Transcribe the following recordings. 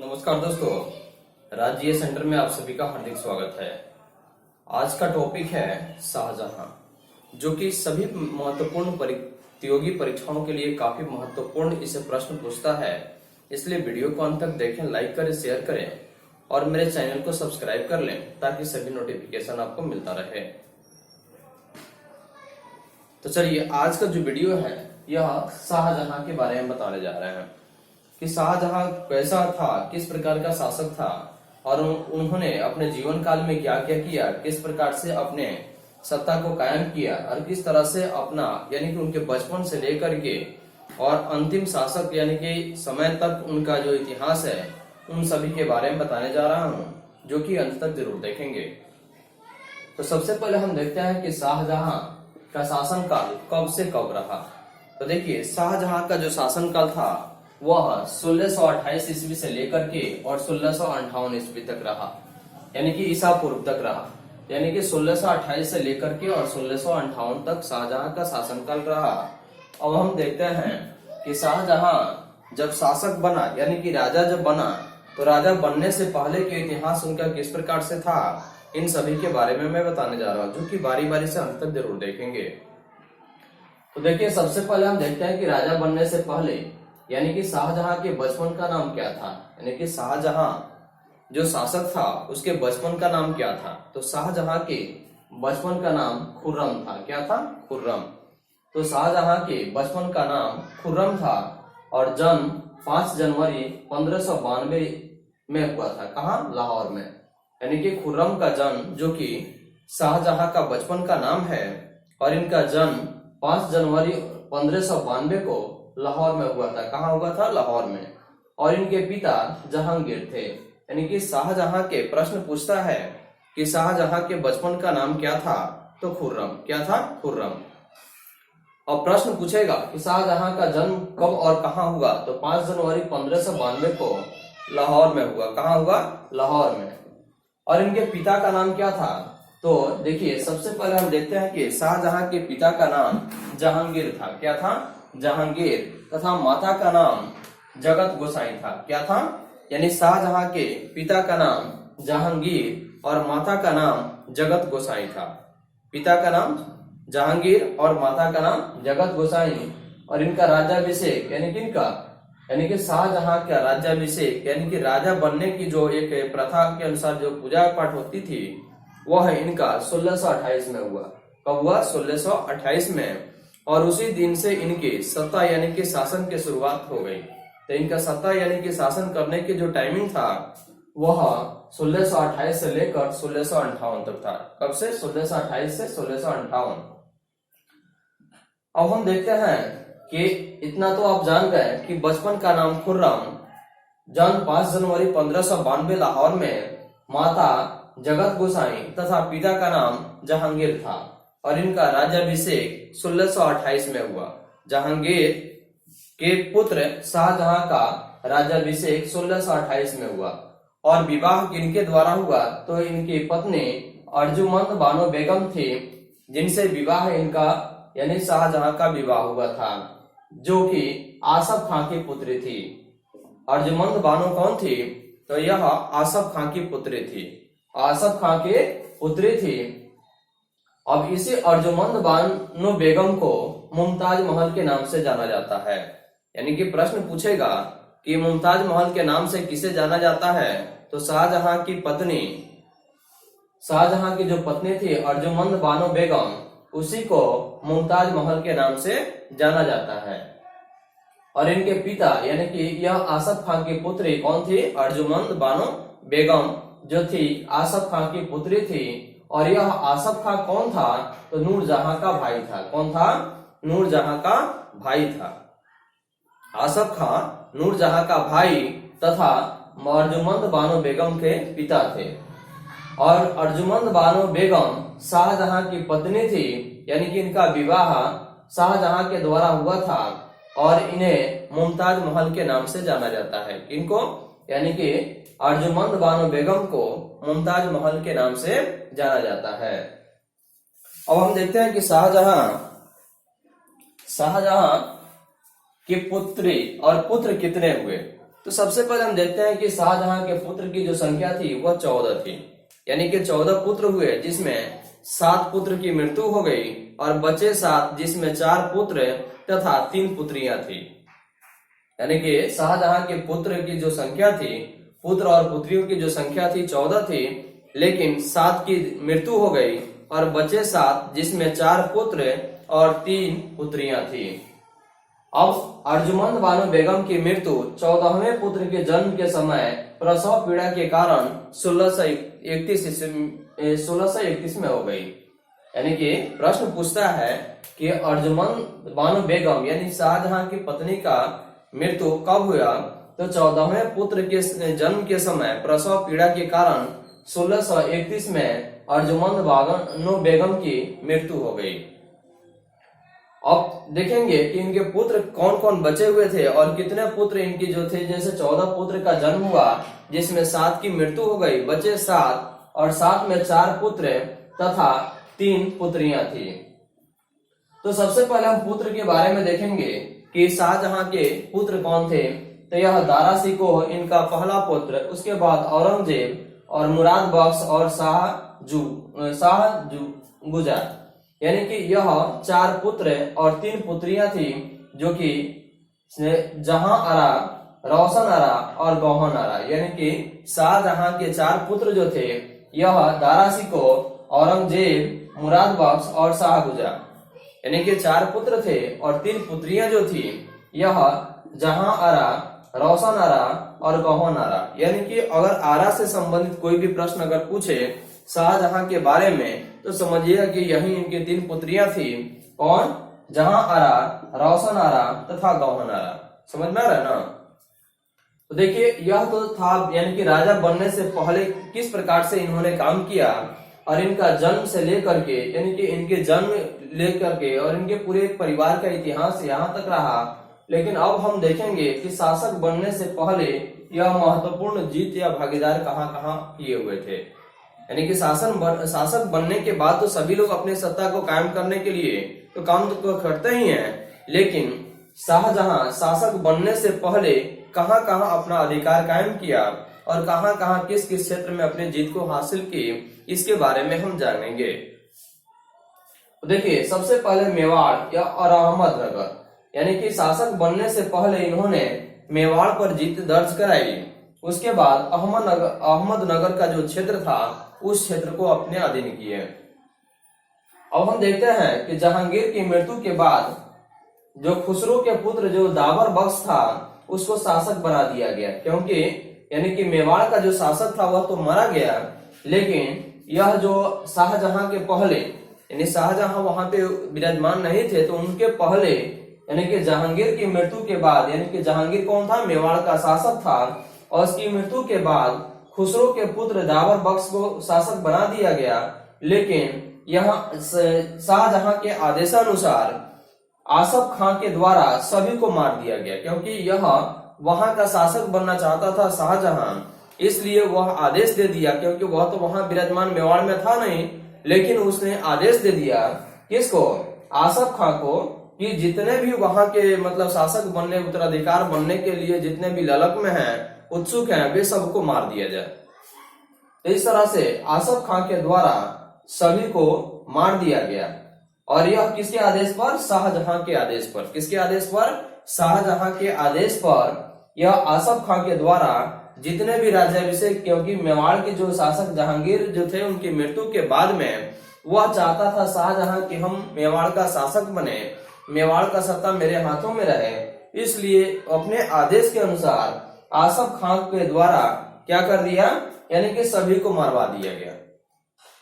नमस्कार दोस्तों, राज्य सेंटर में आप सभी का हार्दिक स्वागत है। आज का टॉपिक है शाहजहां, जो कि सभी महत्वपूर्ण प्रतियोगी परीक्षाओं के लिए काफी महत्वपूर्ण इसे प्रश्न पूछता है। इसलिए वीडियो को अंत तक देखें, लाइक करें, शेयर करें और मेरे चैनल को सब्सक्राइब कर लें ताकि सभी नोटिफिकेशन आपको मिलता रहे। तो चलिए, आज का जो वीडियो है यह शाहजहां के बारे में बताने जा रहे हैं कि शाहजहां कैसा था, किस प्रकार का शासक था और उन्होंने अपने जीवन काल में क्या क्या किया, किस प्रकार से अपने सत्ता को कायम किया और किस तरह से अपना यानी कि उनके बचपन से लेकर के और अंतिम शासक यानी कि समय तक उनका जो इतिहास है उन सभी के बारे में बताने जा रहा हूं, जो कि अंत तक जरूर देखेंगे। तो सबसे पहले हम देखते हैं कि शाहजहां का शासन काल कब से कब रहा। तो देखिए, शाहजहां का जो शासन काल था वह 1628 ईस्वी से लेकर के और 1658 ईस्वी तक रहा, यानी कि ईसा पूर्व तक रहा। यानी कि 1628 से लेकर के और 1658 तक शाहजहां का शासनकाल रहा। अब हम देखते हैं कि शाहजहां जब शासक बना यानी कि राजा जब बना, तो राजा बनने से पहले के इतिहास उनका किस प्रकार से था, इन सभी के बारे में मैं बताने जा रहा हूँ, जो कि बारी बारी से अंत तक जरूर देखेंगे। तो देखिए, सबसे पहले हम देखते हैं कि राजा बनने से पहले यानी कि शाहजहां के बचपन का नाम क्या था। यानी कि शाहजहां जो शासक था उसके बचपन का नाम क्या था। तो शाहजहां के बचपन का नाम खुर्रम था। क्या था? खुर्रम। तो शाहजहां के बचपन का नाम खुर्रम था और जन्म 5 जनवरी 1592 में हुआ था। कहाँ? लाहौर में। यानी कि खुर्रम का जन्म, जो कि शाहजहां का बचपन का नाम है, और इनका जन्म 5 जनवरी 1592 को लाहौर में हुआ था। कहाँ हुआ था? लाहौर में। और इनके पिता जहांगीर थे। यानी कि शाहजहां के प्रश्न पूछता है कि शाहजहां के बचपन का नाम क्या था, तो खुर्रम। क्या था? खुर्रम। और प्रश्न पूछेगा कि शाहजहां का जन्म कब और कहाँ हुआ, तो 5 जनवरी 1592 को लाहौर में हुआ। कहाँ हुआ? लाहौर में। और इनके पिता का नाम क्या था? तो देखिए, सबसे पहले हम देखते हैं कि शाहजहां के पिता का नाम जहांगीर था। क्या था? जहांगीर। तथा माता का नाम जगत गोसाई था। क्या था? यानी शाहजहां के पिता का नाम जहांगीर और माता का नाम जगत गोसाई था। पिता का नाम जहांगीर और माता का नाम जगत गोसाई। और इनका राज्याभिषेक यानी कि यानी कि शाहजहां का राज्याभिषेक यानी कि राजा बनने की जो एक प्रथा के अनुसार जो पूजा पाठ होती थी, वह इनका 1628 में हुआ। कब हुआ? 1628 में। और उसी दिन से इनकी सत्ता यानी कि शासन की शुरुआत हो गई। तो इनका सत्ता यानी कि शासन करने की जो टाइमिंग था वह 1628 से लेकर 1658 तक था। कब से? 1628 से 1658। अब हम देखते हैं कि इतना तो आप जान गए कि बचपन का नाम खुर्रम, जन्म 5 जनवरी 1592 लाहौर में, माता जगत गोसाई तथा पिता का नाम जहांगीर था, और इनका राज्याभिषेक 1628 में हुआ। जहांगीर के पुत्र शाहजहां का राज्याभिषेक 1628 में हुआ। और विवाह किनके द्वारा हुआ? तो इनकी पत्नी अर्जुमंद बानो बेगम थी, जिनसे विवाह इनका यानी शाहजहां का विवाह हुआ था, जो कि आसफ खां की पुत्री थी। अर्जुमंद बानो कौन थी? तो यह आसफ खां की पुत्री थी। आसफ खां की पुत्री थी। अब इसी अर्जुमंद बानो बेगम को मुमताज महल के नाम से जाना जाता है। यानी कि प्रश्न पूछेगा कि मुमताज महल के नाम से किसे जाना जाता है, तो शाहजहां की पत्नी, शाहजहां की जो पत्नी थी अर्जुमंद बानो बेगम, उसी को मुमताज महल के नाम से जाना जाता है। और इनके पिता यानी कि यह आसफ खां की पुत्री कौन थी? अर्जुमंद बानो बेगम, जो थी आसफ खां की पुत्री थी। और यह आसफ खां कौन था? तो नूरजहां का भाई था। कौन था? नूरजहां का भाई था। आसफ खां नूरजहां का भाई तथा अर्जुमंद बानो बेगम के पिता थे। और अर्जुमंद बानो बेगम शाहजहां की पत्नी थी, यानी कि इनका विवाह शाहजहां के द्वारा हुआ था, और इन्हें मुमताज महल के नाम से जाना जाता है। इनको यानी कि अर्जुमंद बानो बेगम को मुमताज महल के नाम से जाना जाता है। अब हम देखते हैं कि शाहजहां की पुत्री और पुत्र कितने हुए। तो सबसे पहले हम देखते हैं कि शाहजहां के पुत्र की जो संख्या थी वह 14 थी, यानी कि 14 पुत्र हुए, जिसमें 7 पुत्र की मृत्यु हो गई और बचे 7, जिसमें 4 पुत्र तथा 3 पुत्रियां थी। यानी कि शाहजहां के पुत्र की जो संख्या थी, पुत्र और पुत्रियों की जो संख्या थी 14 थी, लेकिन 7 की मृत्यु हो गई और बचे 7, जिसमें 4 पुत्र और 3 पुत्रियां थी। अब अर्जुमंद बानो बेगम की मृत्यु 14वें पुत्र के जन्म के समय प्रसव पीड़ा के कारण 1631 में हो गई। यानी कि प्रश्न पूछता है कि अर्जुमंद बानो बेगम यानी शाहजहां की पत्नी का मृत्यु कब हुआ, तो 14वें पुत्र के जन्म के समय प्रसव पीड़ा के कारण 1631 में अर्जुमंद बानो बेगम की मृत्यु हो गई। अब देखेंगे कि इनके पुत्र कौन कौन बचे हुए थे और कितने पुत्र इनकी जो थे। जैसे 14 पुत्र का जन्म हुआ, जिसमें 7 की मृत्यु हो गई, बचे 7 और 7 में 4 पुत्र तथा 3 पुत्रियां थी। तो सबसे पहले हम पुत्र के बारे में देखेंगे कि शाहजहां के पुत्र कौन थे। तो यह दारा शिकोह इनका पहला पुत्र, उसके बाद औरंगजेब और मुराद बख्श और शाहजुगुजा, यानी कि यह 4 पुत्र और 3 पुत्रियां थी, जो कि जहां आरा, रोशन आरा और गौहन आरा। यानी कि शाहजहां के 4 पुत्र जो थे, यह दारा शिकोह, औरंगजेब, मुराद बख्श और शाहजुगुजा, यानी कि 4 पुत्र थे और 3 पुत्रियां जो थी, यह जहां आरा, रोशन आरा और गौहन आरा। यानी कि अगर आरा से संबंधित कोई भी प्रश्न अगर पूछे शाहजहां के बारे में, तो समझिएगा कि यही इनकी 3 पुत्रियां थी। कौन? जहां आरा, रोशन आरा तथा गौहन आरा। समझ में आ रहा है ना? तो देखिए, यह तो था यानी कि राजा बनने से पहले किस प्रकार से इन्होंने काम किया और इनका जन्म से लेकर के, यानी कि इनके जन्म लेकर के और इनके पूरे परिवार का इतिहास यहाँ तक रहा। लेकिन अब हम देखेंगे कि शासक बनने से पहले यह महत्वपूर्ण जीत या भागीदार कहाँ कहाँ किए हुए थे। यानी कि शासक बनने के बाद तो सभी लोग अपनी सत्ता को कायम करने के लिए तो काम तो करते ही हैं, लेकिन शाहजहां शासक बनने से पहले कहाँ कहाँ अपना अधिकार कायम किया और कहाँ कहाँ किस किस क्षेत्र में अपनी जीत को हासिल की, इसके बारे में हम जानेंगे। तो देखिए, सबसे पहले मेवाड़ या और अहमदनगर, यानी कि शासक बनने से पहले इन्होंने मेवाड़ पर जीत दर्ज कराई। उसके बाद अहमदनगर का जो क्षेत्र था, उस क्षेत्र को अपने अधीन किए। अब हम देखते हैं कि जहांगीर की मृत्यु के बाद जो खुसरो के पुत्र जो दावर बख्श था, उसको शासक बना दिया गया, क्योंकि यानी कि मेवाड़ का जो शासक था वह तो मारा गया, लेकिन यह जो शाहजहां के पहले, यानी शाहजहां वहां पे विराजमान नहीं थे, तो उनके पहले यानी कि जहांगीर की मृत्यु के बाद, यानी कि जहांगीर कौन था? मेवाड़ का शासक था, और उसकी मृत्यु के बाद खुसरो के पुत्र दावर बख्श को शासक बना दिया गया। लेकिन यहाँ शाहजहां के आदेशानुसार आसफ खां के द्वारा सभी को मार दिया गया, क्योंकि यह वहां का शासक बनना चाहता था शाहजहां, इसलिए वह आदेश दे दिया, क्योंकि वह तो वहां विराजमान मेवाड़ में था नहीं, लेकिन उसने आदेश दे दिया किसको? आसफ खां को, कि जितने भी वहां के मतलब शासक बनने, उत्तराधिकार बनने के लिए जितने भी ललक में हैं, उत्सुक हैं, वे सबको मार दिया जाए। तो इस तरह से आसफ खां के द्वारा सभी को मार दिया गया। और यह किसके आदेश पर? शाहजहां के आदेश पर। किसके आदेश पर? शाहजहां के आदेश पर यह आसफ खां के द्वारा जितने भी राज्याभिषेक, क्योंकि मेवाड़ के जो शासक जहांगीर जो थे, उनकी मृत्यु के बाद में वह चाहता था शाहजहां कि हम मेवाड़ का शासक बने, मेवाड़ का सत्ता मेरे हाथों में रहे, इसलिए अपने आदेश के अनुसार आसफ खां के द्वारा क्या कर दिया? यानी कि सभी को मरवा दिया गया।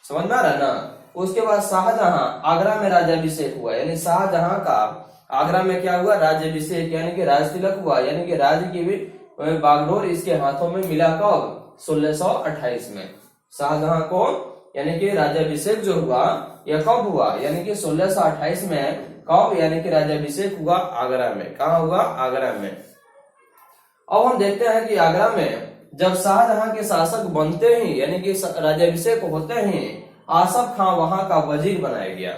समझ में आ रहा है ना? उसके बाद शाहजहां आगरा में राज्याभिषेक हुआ, यानी शाहजहां का आगरा में क्या हुआ? राज्याभिषेक, यानी कि राज तिलक हुआ, यानी कि राज्य की भी बागडोर इसके हाथों में मिला। कब? 1628 में शाहजहां को, यानी कि राज्याभिषेक जो हुआ यह कब हुआ? यानी कि 1628 में। कब? यानी कि राज्याभिषेक हुआ आगरा में। कहाँ हुआ? आगरा में। अब हम देखते हैं कि आगरा में जब शाहजहां के शासक बनते ही, यानी कि राज्याभिषेक होते ही आसफ खां वहां का वजीर बनाया गया।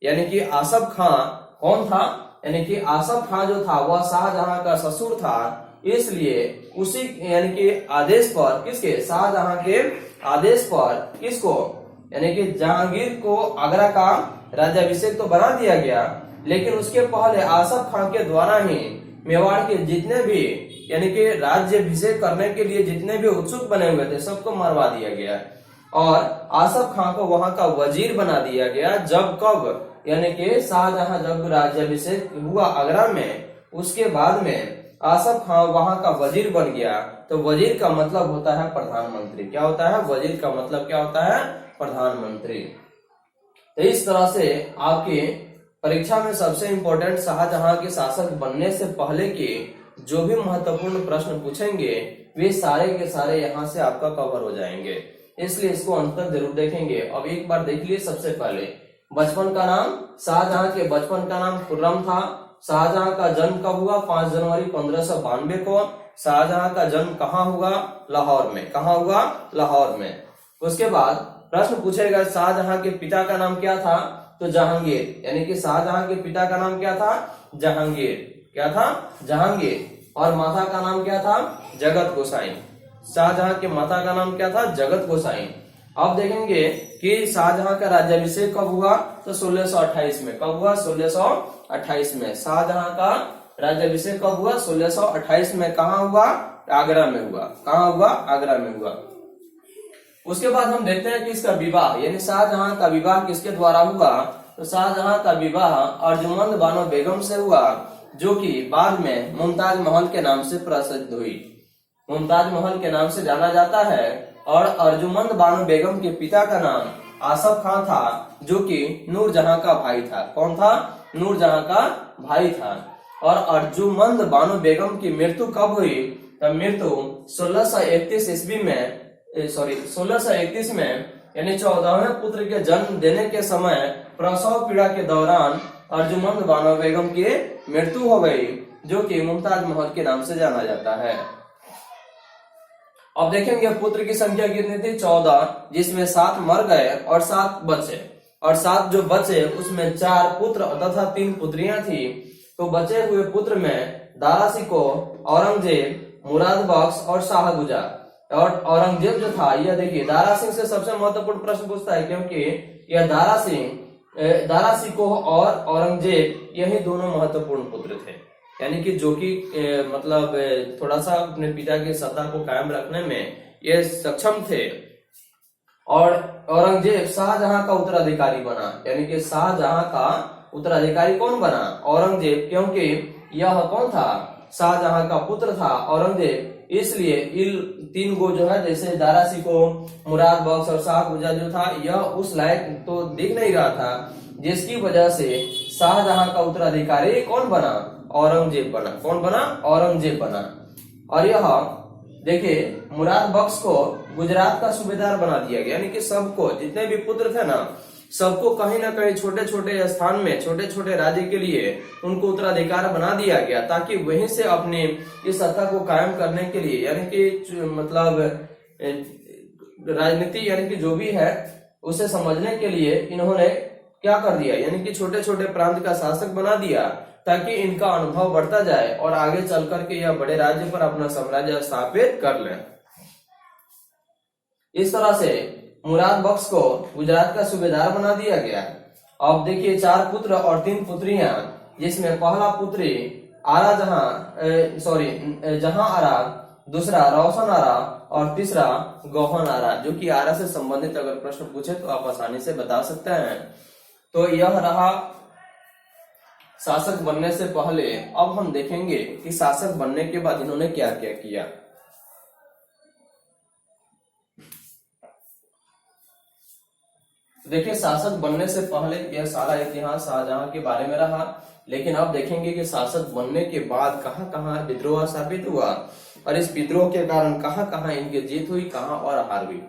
यानी कि आसफ खां कौन था? यानी कि आसफ खां जो था वह शाहजहां का ससुर था, इसलिए उसी यानी कि आदेश पर, किसके, शाहजहां के आदेश पर किसको, यानी कि जहांगीर को आगरा का राज्याभिषेक तो बना दिया गया, लेकिन उसके पहले आसफ खां के द्वारा ही मेवाड़ के जितने भी यानी कि राज्याभिषेक करने के लिए जितने भी उत्सुक बने हुए थे सबको मरवा दिया गया और आसफ खां को वहां का वजीर बना दिया गया। जब कब, यानी कि शाहजहां जब राज्याभिषेक हुआ आगरा में, उसके बाद में आसफ खां वहां का वजीर बन गया। तो वजीर का मतलब होता है प्रधानमंत्री। क्या होता है वजीर का मतलब? क्या होता है? प्रधानमंत्री। तो इस तरह से आपके परीक्षा में सबसे इंपॉर्टेंट शाहजहां के शासक बनने से पहले के जो भी महत्वपूर्ण प्रश्न पूछेंगे वे सारे के सारे यहाँ से आपका कवर हो जाएंगे, इसलिए इसको अंत तक जरूर देखेंगे। अब एक बार देख लिए। सबसे पहले बचपन का नाम, शाहजहां के बचपन का नाम खुर्रम था। शाहजहां का जन्म कब हुआ? 5 जनवरी 1592 को। शाहजहां का जन्म कहाँ हुआ? लाहौर में। कहाँ हुआ? लाहौर में। उसके बाद प्रश्न पूछेगा शाहजहां के पिता का नाम क्या था? तो जहांगीर, यानी कि शाहजहां के पिता का नाम क्या था? जहांगीर। क्या था? जहांगीर। और माता का नाम क्या था? जगत गोसाई। शाहजहां के माता का नाम क्या था? जगत गोसाई। अब देखेंगे कि शाहजहां का राज्याभिषेक कब हुआ? तो 1628 में। कब हुआ? 1628 में। शाहजहां का राज्याभिषेक कब हुआ? 1628 में। कहाँ हुआ? आगरा में हुआ। कहाँ हुआ? आगरा में हुआ। उसके बाद हम देखते हैं कि इसका विवाह, यानी शाहजहां का विवाह किसके द्वारा हुआ? तो शाहजहां का विवाह अर्जुमंद बानो बेगम से हुआ, जो कि बाद में मुमताज महल के नाम से प्रसिद्ध हुई। मुमताज महल के नाम से जाना जाता है। और अर्जुमंद बानो बेगम के पिता का नाम आसफ खां था, जो कि नूरजहां का भाई था। कौन था? नूरजहां का भाई था। और अर्जुमंद बानो बेगम की मृत्यु कब हुई? तब मृत्यु 1631 ईस्वी में, 1631 में, यानी 14वें पुत्र के जन्म देने के समय प्रसव पीड़ा के दौरान अर्जुमंद बानो बेगम की मृत्यु हो गई, जो कि मुमताज महल के नाम से जाना जाता है। अब देखेंगे पुत्र की संख्या कितनी थी? 14, जिसमें 7 मर गए और 7 बचे। और 7 जो बचे उसमें 4 पुत्र तथा 3 पुत्रियां थी। तो बचे हुए पुत्र में दारा शिकोह, औरंगजेब, मुराद बख्श और शाह गुजार। और औरंगजेब जो था, यह देखिए दारा सिंह से सबसे महत्वपूर्ण प्रश्न पूछता है, क्योंकि यह दारा शिकोह और औरंगजेब यही दोनों महत्वपूर्ण पुत्र थे, यानी कि जो कि मतलब थोड़ा सा अपने पिता की सत्ता को कायम रखने में ये सक्षम थे। और औरंगजेब शाहजहां का उत्तराधिकारी बना, यानी कि शाहजहां का उत्तराधिकारी कौन बना? औरंगजेब, क्योंकि यह कौन था? शाहजहां का पुत्र था औरंगजेब। इसलिए इन 3 गो जो है, जैसे दारा शिकोह, मुराद बख्श और शाह गुजार जो था, यह उस लायक तो दिख नहीं रहा था, जिसकी वजह से शाहजहां का उत्तराधिकारी कौन बना? औरंगजेब बना। कौन बना? औरंगजेब बना। और यह देखिए मुराद बख्श को गुजरात का सूबेदार बना दिया गया, यानी कि सबको, जितने भी पुत्र थे ना, सबको कहीं ना कहीं छोटे छोटे स्थान में, छोटे छोटे राज्य के लिए उनको उत्तराधिकार बना दिया गया, ताकि वहीं से अपनी इस सत्ता को कायम करने के लिए, यानी कि मतलब राजनीति यानी कि जो भी है उसे समझने के लिए इन्होंने क्या कर दिया, यानी कि छोटे छोटे प्रांत का शासक बना दिया, ताकि इनका अनुभव बढ़ता जाए और आगे चल करके यह बड़े राज्य पर अपना साम्राज्य स्थापित कर लें। इस तरह से मुराद बख्श को गुजरात का सूबेदार बना दिया गया। अब देखिए 4 पुत्र और 3 पुत्रियां, जिसमें पहला पुत्री जहां आरा, दूसरा रोशन आरा और तीसरा गौहन आरा, जो कि आरा से संबंधित अगर प्रश्न पूछे तो आप आसानी से बता सकते हैं। तो यह रहा शासक बनने से पहले। अब हम देखेंगे कि शासक बनने के बाद इन्होंने क्या क्या किया। देखिए शासक बनने से पहले यह सारा इतिहास शाहजहां के बारे में रहा, लेकिन अब देखेंगे कि शासक बनने के बाद कहां कहां विद्रोह स्थापित हुआ और इस विद्रोह के कारण कहां कहां इनकी जीत हुई, कहां और हार हुई।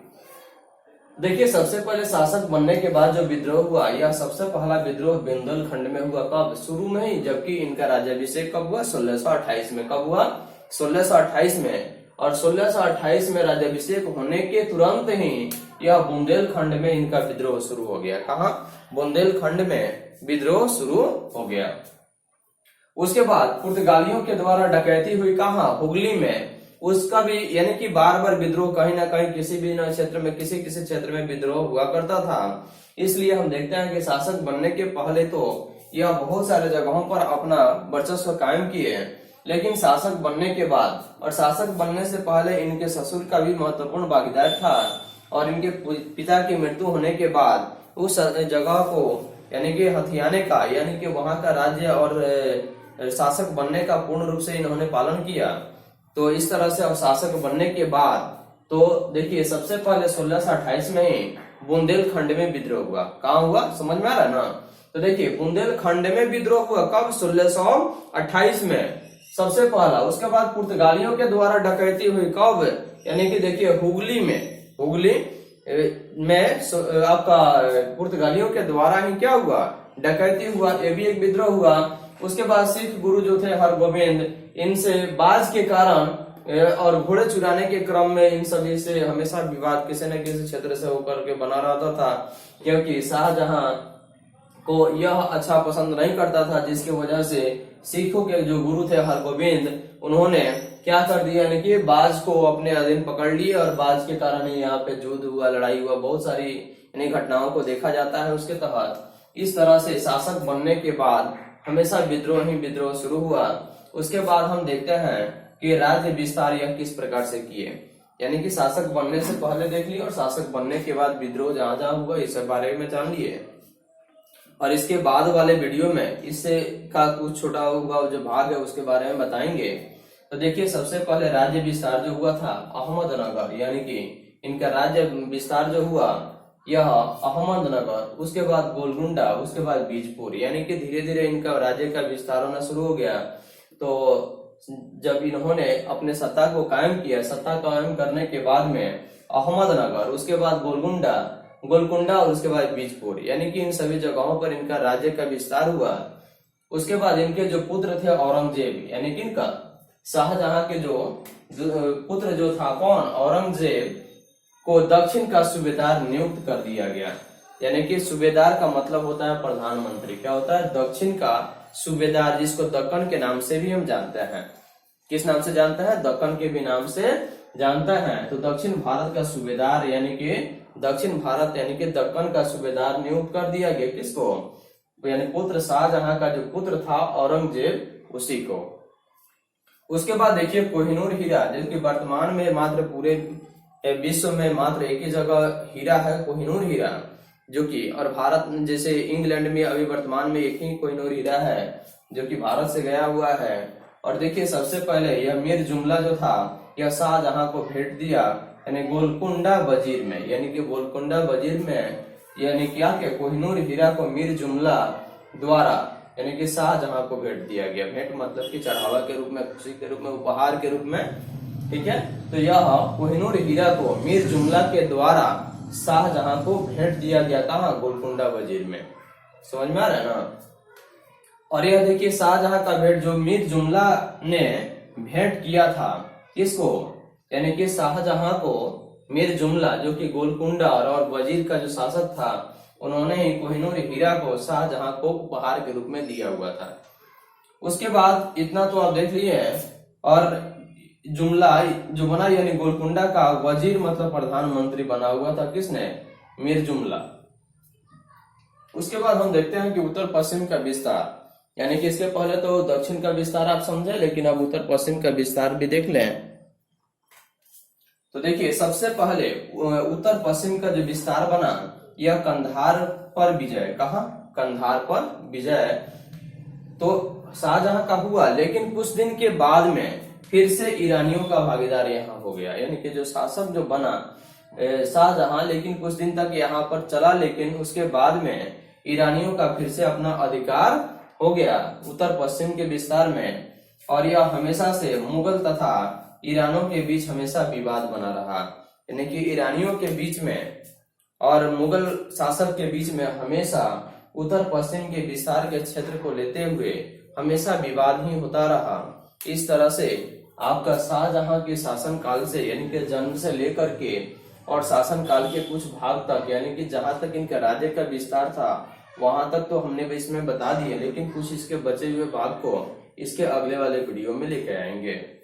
देखिए सबसे पहले शासक बनने के बाद जो विद्रोह हुआ, यह सबसे पहला विद्रोह बुंदेलखंड में हुआ। कब? शुरू में ही, जबकि इनका राज्याभिषेक कब हुआ? 1628 में। कब हुआ? 1628 में। और 1628 में राज्याभिषेक होने के तुरंत ही यह बुंदेलखंड में इनका विद्रोह शुरू हो गया। कहा? बुंदेलखंड में विद्रोह शुरू हो गया। उसके बाद पुर्तगालियों के द्वारा डकैती हुई कहाँ, हुगली में, उसका भी यानी कि बार बार विद्रोह कहीं ना कहीं किसी भी न क्षेत्र में किसी किसी क्षेत्र में विद्रोह हुआ करता था। इसलिए हम देखते हैं कि शासक बनने के पहले तो यह बहुत सारे जगहों पर अपना वर्चस्व कायम किए, लेकिन शासक बनने के बाद और शासक बनने से पहले इनके ससुर का भी महत्वपूर्ण भागीदार था, और इनके पिता की मृत्यु होने के बाद उस जगह को यानी कि हथियाने का यानी कि वहां का राज्य और शासक बनने का पूर्ण रूप से इन्होंने पालन किया। तो इस तरह से अब शासक बनने के बाद तो देखिए सबसे पहले 1628 में ही बुंदेलखंड में विद्रोह हुआ। कहाँ हुआ, समझ में आ रहा है ना। तो देखिए बुंदेलखंड में विद्रोह हुआ कब, 1628 में सबसे पहला। उसके बाद पुर्तगालियों के द्वारा डकैती हुई कब, यानी कि देखिए हुगली में आपका पुर्तगालियों के द्वारा ही क्या हुआ, डकैती हुआ, ये भी एक विद्रोह हुआ। उसके बाद सिख गुरु जो थे हरगोविंद, इनसे बाज के कारण और घोड़े चुराने के क्रम में इन सभी से हमेशा विवाद किसी न किसी क्षेत्र से होकर के बना रहता था, क्योंकि शाहजहां को यह अच्छा पसंद नहीं करता था, जिसकी वजह से सिखों के जो गुरु थे हरगोविंद, उन्होंने क्या कर दिया, यानी कि बाज को अपने अधीन पकड़ लिए, और बाज के कारण ही यहाँ पे युद्ध हुआ, लड़ाई हुआ, बहुत सारी यानी घटनाओं को देखा जाता है उसके तहत। इस तरह से शासक बनने के बाद हमेशा विद्रोह ही विद्रोह शुरू हुआ। उसके बाद हम देखते हैं कि राज्य विस्तार यह किस प्रकार से किए, यानी कि शासक बनने से पहले देख लिए और शासक बनने के बाद विद्रोह जहां जहां हुआ इस बारे में जान लिए। और इसके बाद वाले वीडियो में इससे का कुछ छोटा हुआ जो भाग है उसके बारे में बताएंगे। तो देखिए सबसे पहले राज्य विस्तार जो हुआ था अहमदनगर, यानी कि इनका राज्य विस्तार जो हुआ यह अहमदनगर, उसके बाद गोलकुंडा, उसके बाद बीजपुर, यानी कि धीरे धीरे इनका राज्य का विस्तार होना शुरू हो गया। तो जब इन्होंने अपने सत्ता को कायम किया, सत्ता कायम करने के बाद में अहमदनगर, उसके बाद गोलकुंडा और उसके बाद बीजपुर, यानी कि इन सभी जगहों पर इनका राज्य का विस्तार हुआ। उसके बाद इनके जो पुत्र थे औरंगजेब, यानी कि इनका शाहजहां के जो पुत्र जो था कौन, औरंगजेब को दक्षिण का सूबेदार नियुक्त कर दिया गया। यानी कि सूबेदार का मतलब होता है प्रधानमंत्री, क्या होता है, दक्षिण का सूबेदार, जिसको दक्कन के नाम से भी हम जानते हैं। किस नाम से जानते हैं, दक्कन के भी नाम से जानते हैं। तो दक्षिण भारत का सूबेदार यानी कि दक्षिण भारत यानी कि दक्कन का सूबेदार नियुक्त कर दिया गया, किसको, यानी पुत्र शाहजहां का जो पुत्र था औरंगजेब, उसी को। उसके बाद देखिए कोहिनूर हीरा, जो कि वर्तमान में मात्र पूरे विश्व में मात्र एक ही जगह हीरा है, कोहिनूर हीरा, जो कि और भारत जैसे इंग्लैंड में अभी वर्तमान में एक ही कोहिनूर हीरा है जो कि भारत से गया हुआ है। और देखिए सबसे पहले यह मीर जुमला जो था यह शाहजहां को भेंट दिया, यानी गोलकुंडा वजीर में, यानी कि गोलकुंडा वजीर में, यानी क्या के कोहिनूर हीरा को मीर जुमला द्वारा यानी कि शाहजहां को भेंट दिया गया। भेंट मतलब कि चढ़ावा के रूप में, खुशी के रूप में, उपहार के रूप में, ठीक है। तो यह कोहिनूर हीरा को मीर जुमला के द्वारा शाहजहां को भेंट दिया गया, कहाँ, गोलकुंडा वजीर में। समझ में आ रहा है ना। और यह देखिए शाहजहां का भेंट जो मीर जुमला ने भेंट किया था, किसको, यानी कि शाहजहां को मीर जुमला जो कि गोलकुंडा और वजीर का जो शासक था, उन्होंने ही कोहिनूर हीरा को शाहजहां को उपहार के रूप में दिया हुआ था। उसके बाद इतना तो आप देख लिए। और जुमला जो बना यानी गोलकुंडा का वजीर मतलब प्रधानमंत्री बना हुआ था, किसने, मीर जुमला। उसके बाद हम देखते हैं कि उत्तर पश्चिम का विस्तार, यानी कि इसके पहले तो दक्षिण का विस्तार आप समझे, लेकिन अब उत्तर पश्चिम का विस्तार भी देख लें। तो देखिए सबसे पहले उत्तर पश्चिम का जो विस्तार बना यह कंधार पर विजय, कहा, कंधार पर विजय तो शाहजहां का हुआ, लेकिन कुछ दिन के बाद में फिर से ईरानियों का भागीदार यहाँ हो गया। यानी कि जो शासक जो बना शाहजहां, लेकिन कुछ दिन तक यहाँ पर चला, लेकिन उसके बाद में ईरानियों का फिर से अपना अधिकार हो गया उत्तर पश्चिम के विस्तार में। और यह हमेशा से मुगल तथा ईरानों के बीच हमेशा विवाद बना रहा, यानी कि ईरानियों के बीच में और मुगल शासक के बीच में हमेशा उत्तर पश्चिम के विस्तार के क्षेत्र को लेते हुए हमेशा विवाद ही होता रहा। इस तरह से आपका शाहजहां के शासन काल से यानी कि जन्म से लेकर के और शासन काल के कुछ भाग तक, यानी कि जहां तक इनका राज्य का विस्तार था वहां तक तो हमने इसमें बता दिया, लेकिन कुछ इसके बचे हुए भाग को इसके अगले वाले वीडियो में लेके आएंगे।